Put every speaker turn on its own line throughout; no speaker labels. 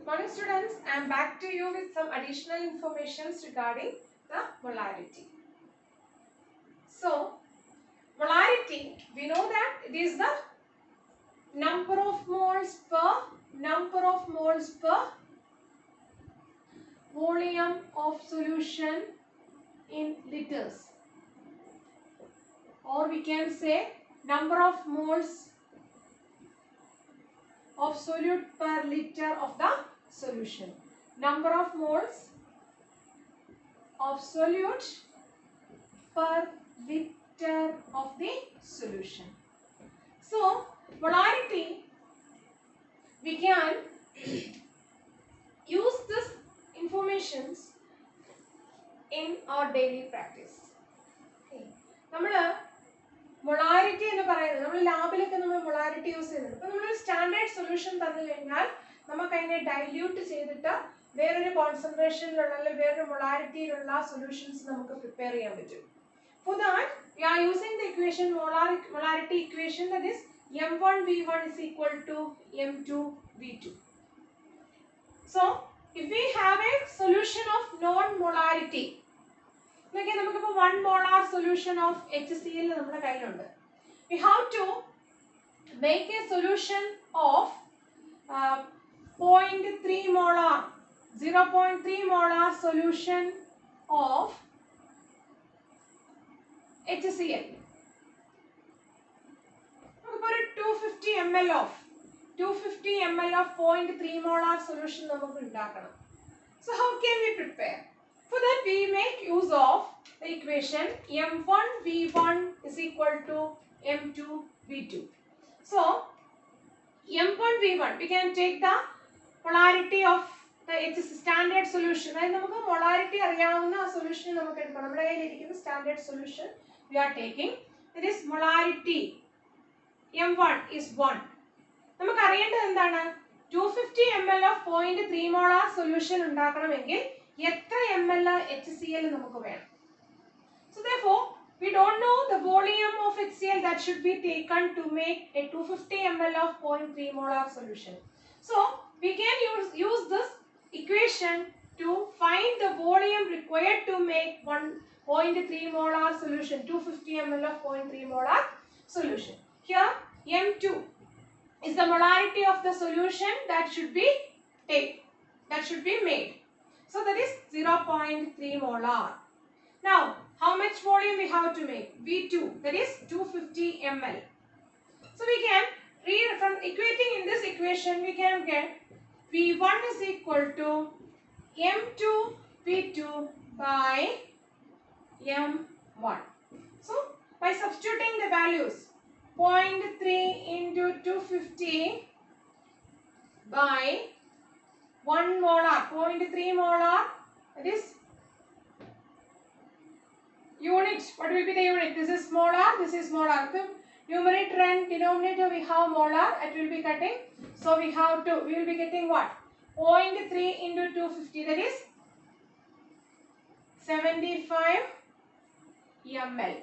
Morning students, I am back to you with some additional informations regarding the molarity. So, molarity, we know that it is the number of moles per volume of solution in liters, or we can say number of moles of solute per liter of the solution. Number of moles of solute per liter of the solution. So, molarity, we can use this informations in our daily practice. Okay. Molarity എന്ന് പറയുന്നത് നമ്മൾ ലാബിലൊക്കെ നമ്മൾ molarity use ചെയ്യുന്നുണ്ട്. അപ്പോൾ നമ്മൾ standard solution തന്നു കഴിഞ്ഞാൽ നമുക്ക് അതിനെ ഡൈല്യൂട്ട് ചെയ്തിട്ട് വേറൊരു കോൺസെൻട്രേഷനിലുള്ള അല്ലെങ്കിൽ വേറൊരു മൊളാരിറ്റിയിലുള്ള സൊല്യൂഷൻസ് നമുക്ക് പ്രിപ്പയർ ചെയ്യാൻ പറ്റും. For that, we are using the equation molarity equation, that is M1V1 is equal to M2V2. So, if we have a solution of non-molarity, okay, നമുക്ക് ഇപ്പോൾ 1 molar solution of HCl നമ്മുടെ കയ്യിലുണ്ട്. We have to make a solution of 0.3 molar, 0.3 molar solution of HCl. നമുക്ക് ഒരു 250 ml of 0.3 molar solution നമുക്ക് ഉണ്ടാക്കണം. So how can we prepare? For that we make use of the equation M1V1 is equal to M2V2. So M1V1, we can take the molarity of the standard solution. അതായത് നമുക്ക് molarity അറിയാവുന്ന ആ solution നമുക്ക് എടുക്കണം. നമ്മുടെ കയ്യിൽ ഇരിക്കുന്ന standard solution we are taking. That is molarity M1 is 1. നമുക്ക് അറിയേണ്ടത് എന്താണ്? 250 ml of 0.3 molar solution ഉണ്ടാക്കണമെങ്കിൽ എത്ര ml HCl നമുക്ക് വേണം? So therefore, we don't know the volume of HCl that should be taken to make a 250 ml of 0.3 molar solution. So we can use this equation to find the volume required to make 1.3 molar solution, 250 ml of 0.3 molar solution. Here M2 is the molarity of the solution that should be made. So that is 0.3 molar. Now, how much volume we have to make? V2, that is 250 ml. So we can read from equating in this equation, we can get V1 is equal to M2V2 by M1. So by substituting the values, 0.3 into 250 by 1 molar, 0.3 molar, that is unit. What will be the unit? This is molar, this is molar. So numerator and denominator we have molar, it will be cutting. So we will be getting what? 0.3 into 250, that is 75 ml.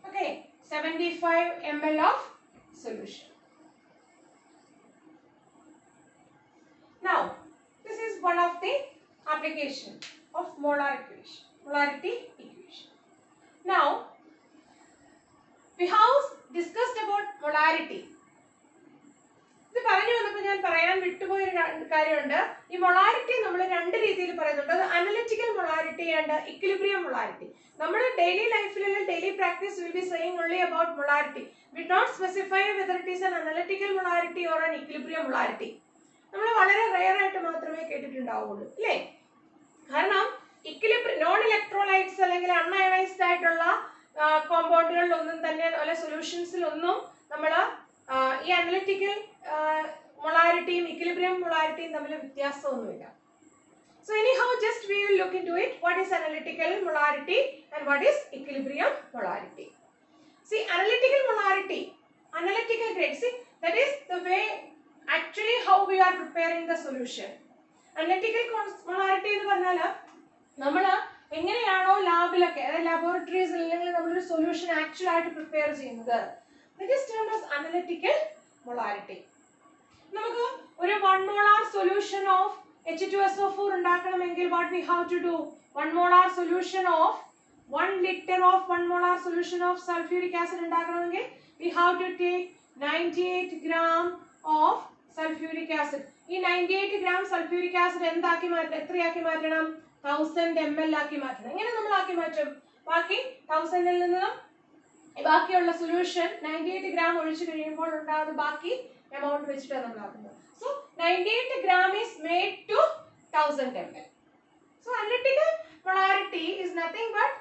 Okay, 75 ml of solution. Now, this is one of the application of molarity equation. Now, we have discussed about molarity. ഇത് പറഞ്ഞു വന്നപ്പോൾ ഞാൻ പറയാൻ വിട്ടുപോയ ഒരു കാര്യമുണ്ട്. ഈ molarity നമ്മൾ രണ്ട് രീതിയിൽ പറയുന്നുണ്ട്. അത് analytical molarity and equilibrium molarity. നമ്മുടെ ഡെയിലി ലൈഫിൽ daily practice will be saying only about molarity. We not specify whether it is an analytical molarity or an equilibrium molarity. നമ്മൾ വളരെ റെയർ ആയിട്ട് മാത്രമേ കേട്ടിട്ടുണ്ടാവുള്ളൂ, അല്ലേ? കാരണം നോൺ ഇലക്ട്രോലൈറ്റ്സ് അല്ലെങ്കിൽ അൺഅയണൈസ്ഡ് ആയിട്ടുള്ള കോമ്പൗണ്ടുകളിലൊന്നും തന്നെ അല്ലെ സൊല്യൂഷൻസിലൊന്നും നമ്മൾ ഈ അനലിറ്റിക്കൽ മൊളാരിറ്റിയും ഇക്വിലിബ്രിയം മൊളാരിറ്റിയും തമ്മിൽ വ്യത്യാസമൊന്നുമില്ല. So anyhow, just we will look into it. What is analytical molarity and what is equilibrium molarity? See, analytical molarity, analytical grade. See, that is the way actually how we are preparing the solution. Analytical molarity എന്ന് പറഞ്ഞാൽ നമ്മൾ എങ്ങനെയാണോ ലാബിലൊക്കെ അതായത് ലാബോറട്ടറീസിൽ അല്ലെങ്കിൽ നമ്മളൊരു solution actual ആയിട്ട് prepare ചെയ്യുന്നത്, that is termed as analytical molarity. നമുക്ക് ഒരു 1 molar solution of H2SO4 ഉണ്ടാക്കണമെങ്കിൽ what we have to do? 1 molar solution of 1 liter of 1 molar solution of sulfuric acid ഉണ്ടാക്കണമെങ്കിൽ we have to take 98 gram of sulfuric acid. ഈ 98 gram sulfuric acid എന്താക്കി മാറ്റണം? എത്രയാക്കി മാറ്റണം? 1000 ml ആക്കി മാറ്റണം. എങ്ങനെ നമ്മൾ ആക്കി മാറ്റും? ബാക്കി 1000 ൽ നിന്ന് ബാക്കിയുള്ള സൊല്യൂഷൻ 98 gram ഒഴിച്ചു കഴിയുമ്പോൾ ഉണ്ടാകുന്ന ബാക്കി എമൗണ്ട് വെച്ചിട്ടാണ് നമ്മൾ ആക്കുന്നത്. So 98 gram is made to 1000 ml. So analytical molarity is nothing but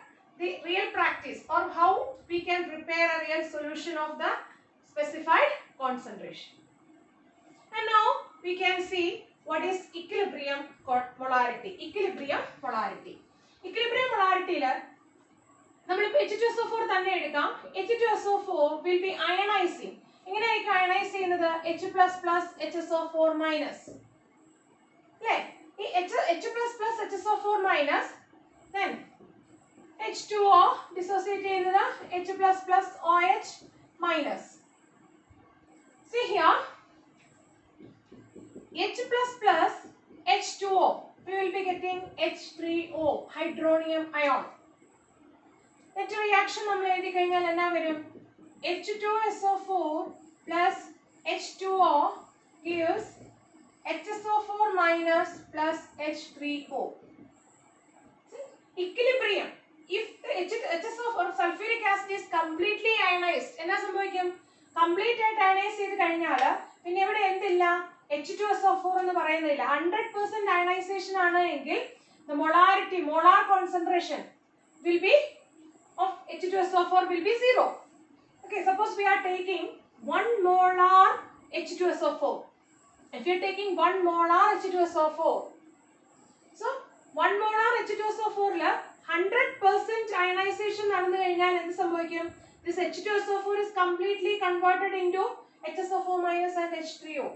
the real practice or how we can prepare a real solution of the specified concentration. And now we can see what is equilibrium molarity. Equilibrium molarity. Equilibrium molarity la നമ്മൾ H2SO4 തന്നെ എടുക്കാം. H2SO4 will be ionizing. എങ്ങനെയായിരിക്കും ionise ചെയ്യുന്നത്? H++ HSO4-. അല്ലേ? ഈ H++ HSO4-, then H2O dissociate ചെയ്യുന്നത് H++OH-. See here, H++ H2O, we will be getting H3O, hydronium ion. That reaction നമ്മൾ എഴുതി കഴിഞ്ഞാൽ എന്നാ വരും? H2SO4 plus H2O gives HSO4- plus H3O. See? Equilibrium. If the HSO4 sulfuric acid is completely ionized, എന്നാ സംഭവിക്കും? Complete ആയിട്ട് ionise ചെയ്ത് കഴിഞ്ഞാൽ പിന്നെ ഇവിടെ എന്തില്ല? H2SO4 എന്ന് പറയുന്നില്ല. 100% ionization ആണ് എങ്കിൽ the molarity, molar concentration will be of H2SO4 will be 0. Okay, suppose we are taking 1 molar H2SO4. If you are taking 1 molar H2SO4, so 1 molar H2SO4 la 100% ionization നടന്നു കഴിഞ്ഞാൽ എന്ത് സംഭവിക്കും? This H2SO4 is completely converted into HSO4- and H3O.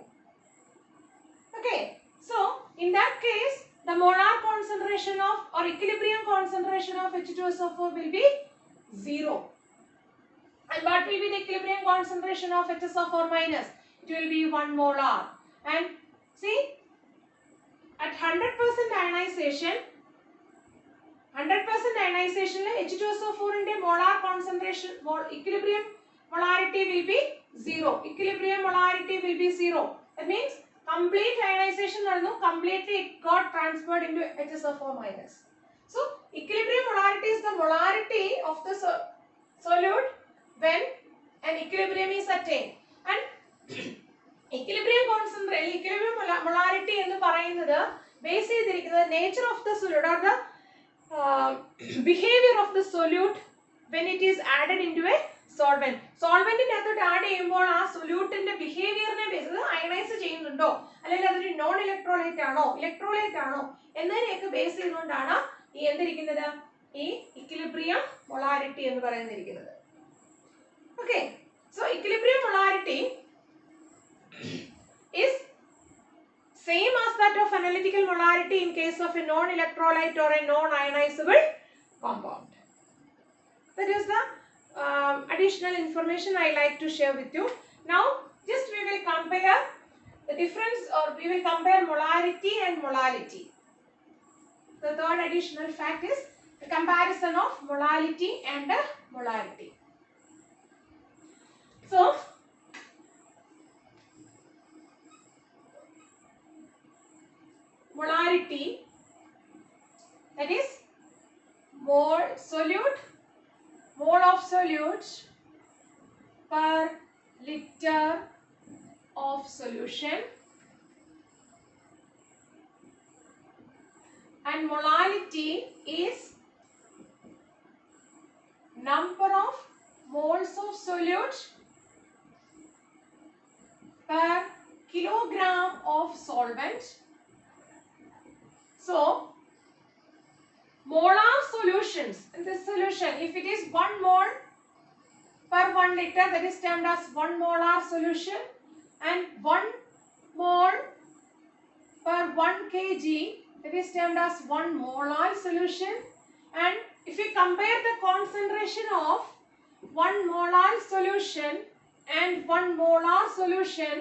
Okay, so in that case the molar concentration of or equilibrium concentration of H2SO4 will be 0. And what will be the equilibrium concentration of HSO4-? It will be 1 molar. And see, at 100% ionization, 100% ionization H2SO4 in the molar concentration, equilibrium molarity will be 0. Equilibrium molarity will be 0. That means complete ionization completely it got transferred into HSO4-. So equilibrium molarity is the molarity of the solute when an equilibrium is attained. And equilibrium molarity എന്ന് പറയുന്നത് base ചെയ്തിരിക്കുന്നത് nature of the solute or the behavior of the solute when it is added into a solvent. സോൾവെന്റിനകത്തോട്ട് add ചെയ്യുമ്പോൾ ആ സൊല്യൂട്ടിന്റെ ബിഹേവിയറിനെ base ചെയ്ത് ionise ചെയ്യുന്നുണ്ടോ അല്ലെങ്കിൽ അതൊരു നോൺ ഇലക്ട്രോലൈറ്റ് ആണോ ഇലക്ട്രോലൈറ്റ് ആണോ എന്നതിനെയൊക്കെ ബേസ് ചെയ്തുകൊണ്ടാണ് ഈ എന്തിരിക്കുന്നത് ഈ ഇക്വിലിബ്രിയം മൊളാരിറ്റി എന്ന് പറയുന്നിരിക്കുന്നത്. Okay, so equilibrium molarity is same as that of analytical molarity in case of a non-electrolyte or a non-ionizable compound. That is the additional information I like to share with you. Now, just we will compare the difference or we will compare molarity and molality. The third additional fact is the comparison of molality and molarity. So, molarity, that is mole of solute per liter of solution, and molality is number of moles of solute per kilogram of solvent. So, molar solutions in this solution, if it is 1 mole per 1 liter, that is termed as 1 molar solution, and 1 mole per 1 kg, that is termed as 1 molar solution. And if you compare the concentration of 1 molar solution and 1 molar solution,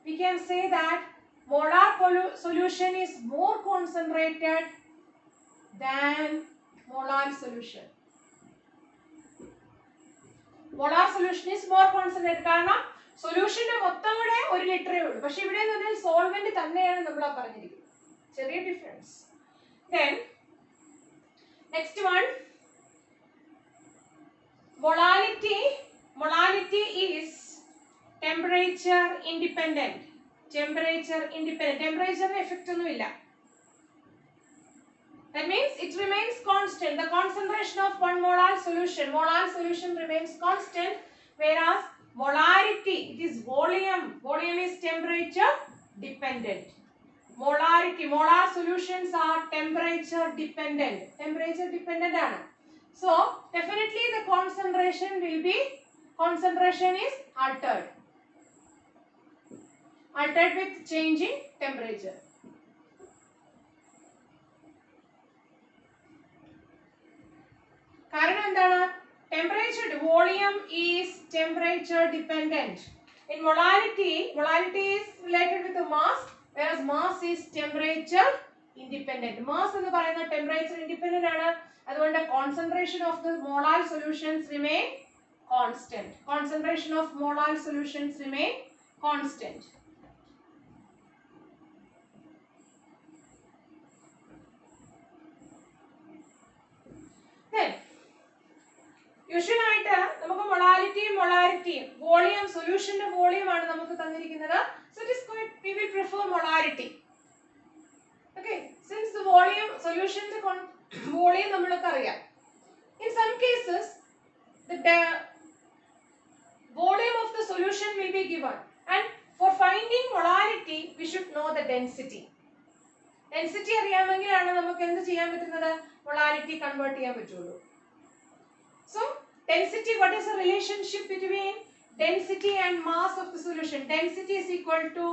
we can say that molar solution is more concentrated than molar solution. Molar solution is more concentrated കാരണം സൊല്യൂഷന്റെ മൊത്തം കൂടെ 1 ലിറ്ററേ ഉള്ളൂ. പക്ഷെ ഇവിടെ എന്ന് പറഞ്ഞാൽ solvent തന്നെയാണ് നമ്മൾ പറഞ്ഞിരിക്കുന്നത്. ചെറിയ difference. Then next one, molality. Molality is temperature independent. Temperature independent. Temperature effect ഒന്നുമില്ല. That means it remains constant. The concentration of 1 molar solution remains constant, whereas molarity, it is volume. Volume is temperature dependent. Molarity, molar solutions are temperature dependent. Temperature dependent ആണ്. So definitely the concentration is altered. Altered with changing temperature. കാരണം എന്താണ്? Temperature, volume is temperature dependent. In molarity is related with the mass, whereas mass is temperature independent. Mass എന്ന് പറയുന്നത് temperature independent ആണ്. അതുകൊണ്ട് concentration of the molar solutions remain constant. Concentration of molar solutions remain constant. Then usual ആയിട്ട് നമുക്ക് molarity volume സൊല്യൂഷന്റെ volume ആണ് നമുക്ക് തന്നിരിക്കുന്നത്. So it is quite, we will prefer molarity. Okay, since the volume solutionന്റെ volume നമ്മൾക്ക് അറിയാം. In some cases the volume of the solution will be given, and for finding molarity we should know the density. Density അറിയാമെങ്കിലാണ് നമുക്ക് എന്ത് ചെയ്യാൻ പറ്റുന്നത്? molarity convert ചെയ്യാൻ പറ്റുള്ളൂ. So density, what is the relationship between density and mass of the solution? Density is equal to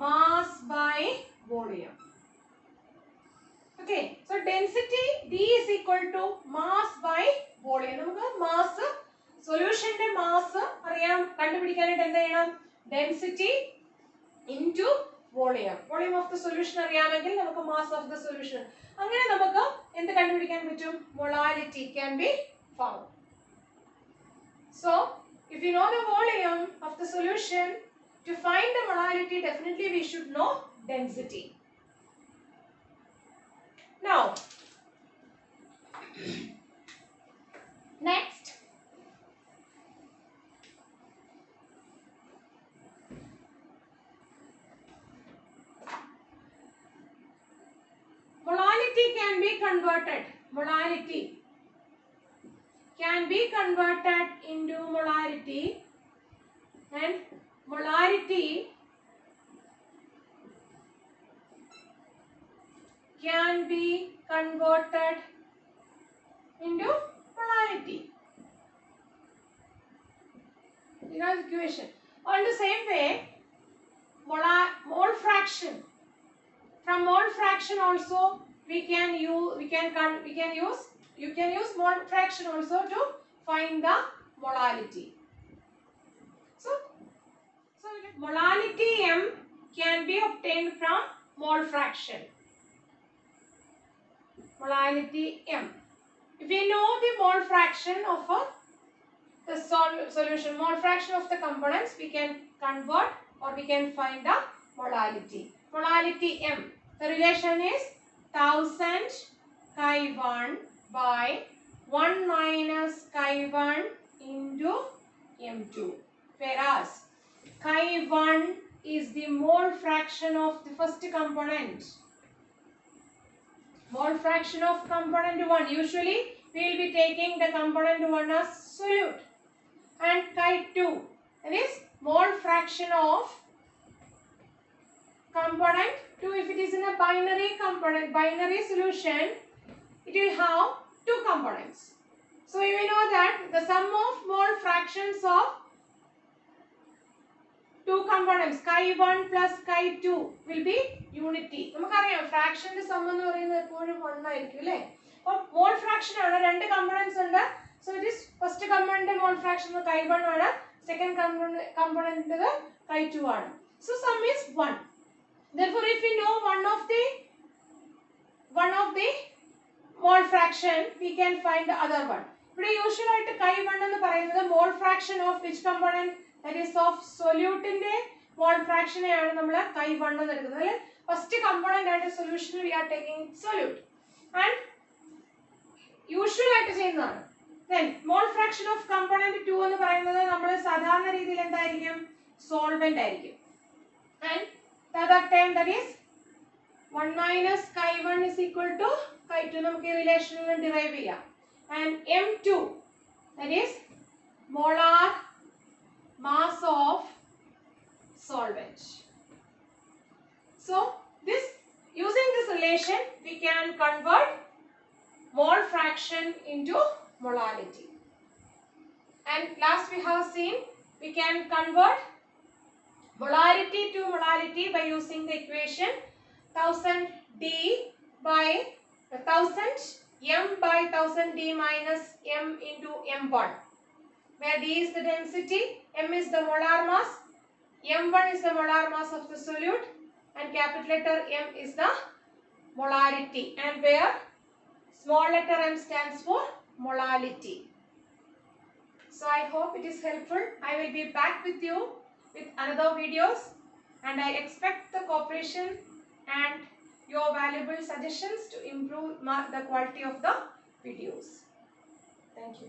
mass by volume. Okay, so density D is equal to mass by volume. നമുക്ക് mass solutionന്റെ mass അറിയാം, കണ്ടുപിടിക്കാനായിട്ട് എന്ത് ചെയ്യണം? Density into volume. Volume of the solution അറിയാമെങ്കിൽ നമുക്ക് mass of the solution. അങ്ങനെ നമുക്ക് എന്ത് കണ്ടുപിടിക്കാൻ പറ്റും? Molarity can be found. So if you know the volume of the solution, to find the molarity definitely we should know density. Now next, molarity can be converted. Molarity can be converted into molarity, and molarity can be converted into molarity. You know the equation. On the same way, mole fraction. From mole fraction also you can use mole fraction also to find the molarity. So molarity M can be obtained from mole fraction. Molarity M. If we know the mole fraction of the solution, mole fraction of the components, we can convert or we can find the molarity. Molarity M. The relation is 1000 chi1 by 1 minus chi1 into M2, whereas chi1 is the mole fraction of the first component. Mole fraction of component 1. Usually we will be taking the component 1 as solute, and chi2, that is mole fraction of component 2. If it is in a binary solution, it will have 2 components. So we know that the sum of mole fractions of 2 components, chi1 plus chi2, will be unity. നമുക്കറിയാം ഫ്രാക്ഷന്റെ some എന്ന് പറയുന്നത് എപ്പോഴും 1 ആയിരിക്കും അല്ലേ? അപ്പോൾ mole fraction ആണ്, 2 components ഉണ്ട്. So it is first component mole fraction chi1 ആണ്, സെക്കൻഡ് കമ്പോണന്റ് chi2 ആണ്. So some is 1. Therefore, if we know one of the mole fraction, we can find the other one. ഇവിടെ usual ആയിട്ട് chi1 എന്ന് പറയുന്നത് mole fraction of which component, that is of solute ന്റെ mole fraction ആണ് നമ്മൾ chi1 എന്ന് എടുക്കുന്നത്. അല്ലേ, first component ആയിട്ട് solution we are taking solute and usual ആയിട്ട് ചെയ്യുന്നതാണ്. Then mole fraction of component 2 എന്ന് പറയുന്നത് നമ്മൾ സാധാരണ രീതിയിൽ എന്തായിരിക്കും, solvent ആയിരിക്കും. And the other term, that is 1 minus chi1 is equal to chi2. നമുക്ക് ഈ റിലേഷനിൽ നിന്ന് ഡിറൈവ് ചെയ്യാം. And m2, that is molar mass of solvent. So this, using this relation we can convert mole fraction into molarity. And last we have seen we can convert molarity to molarity by using the equation 1000 d by 1000 m by 1000 d minus m into m1, where d is the density, m is the molar mass, m1 is the molar mass of the solute, and capital letter M is the molarity, and where small letter m stands for molality. So I hope it is helpful. I will be back with you with another videos, and I expect the cooperation and your valuable suggestions to improve the quality of the videos. Thank you.